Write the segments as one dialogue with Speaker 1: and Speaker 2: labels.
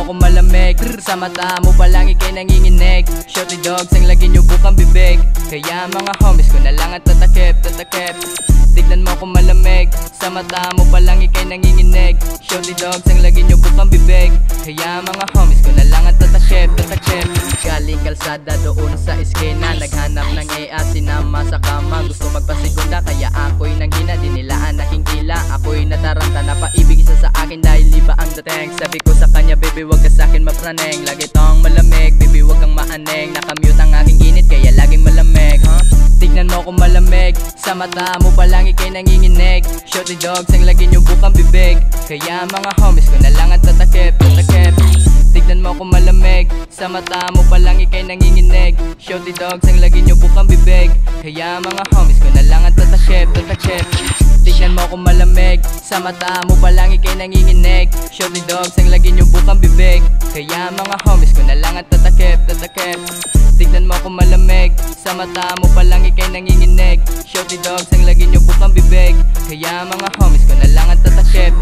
Speaker 1: mo kung malamig, sa mata mo palang ikay nanginginig. Shorty dogs ang lagi nyo bukang bibig, kaya mga homies ko na lang at tatakip. Tignan mo kung malamig, sa mata mo palang ikay nanginginig. Shorty dogs ang lagi nyo bukang bibig, kaya mga homies ko na lang at tatakip. Galing kalsada doon sa eskena, naghanap ng sinama sa kama. Gusto magpasigunda kaya ako'y nanghina, dinilaan aking ila. Ako'y nataranta na paibig isa sa akin dahil iba ang dating. Sabi ko sa kanya, baby wag ka sa'kin mapraneng, lagi tong malamig, baby wag kang maaneng. Nakamute ang aking init kaya laging malamig, Tignan mo kung malamig, sa mata mo palang ikay nanginginig. Shorty dogs ang lagi nyo bukang bibig, kaya mga homies ko na lang at tatakip. Tignan mo kung malamig, sa mata mo palang ikay nanginginig. Shorty dogs ang lagi nyo bukang bibig, kaya mga homies ko na lang at tatakip. Tignan mo kung malamig, sa mata mo palang ikay nanginginig. Shorty dogs ang lagi nyo bukang bibig, kaya mga homies ko na lang at tatakip. Tignan mo kung malamig, sa mata mo palang ikay nanginginig. Shorty dogs ang lagi nyo bukang bibig, kaya mga homies ko na lang at tatakip.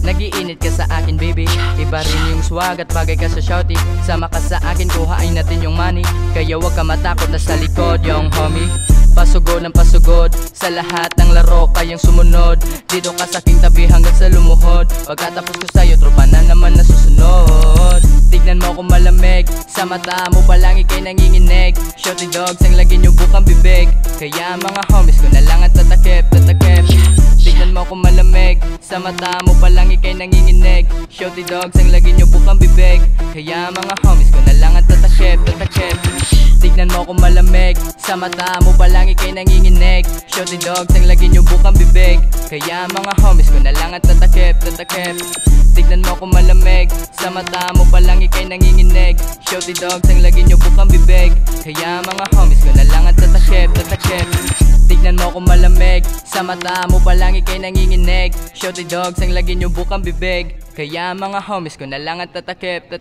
Speaker 1: Nagiinit ka sa akin baby, iba rin yung swag at bagay ka sa shouty. Sama ka sa akin, kuhain natin yung money, kaya wag ka matakot na sa likod yung homie. Pasugod ng pasugod, sa lahat ng laro kayang sumunod. Dito ka sa aking tabi hanggang sa lumuhod, pagkatapos ko sa'yo tropa na naman na susunod. Tignan mo kung malamig, sa mata mo palang ikay nanginginig. Shorty dogs ang lagi nyo bukang bibig, kaya mga homies ko na lang at tatakip. Tignan mo kung malamig, sa mata mo palang ikay nanginginig. Shorty dogs ang lagi nyo bukang bibig, kaya mga homies ko na lang at tatakip. Tignan mo kung malamig, sa mata mo palang ikay nanginginig. Shorty dogs ang lagi nyo bukang bibig, kaya mga homies ko na lang at tatakip. Tignan mo kung malamig, sa mata mo palang ikay nanginginig. Shorty dogs ang lagi nyo bukang bibig, kaya mga homies ko na lang at tatakip. Tignan mo kung malamig, sa mata mo palang ikay nanginginig. Shorty dogs ang lagi nyo bukang bibig, kaya mga homies ko na lang at tatakip.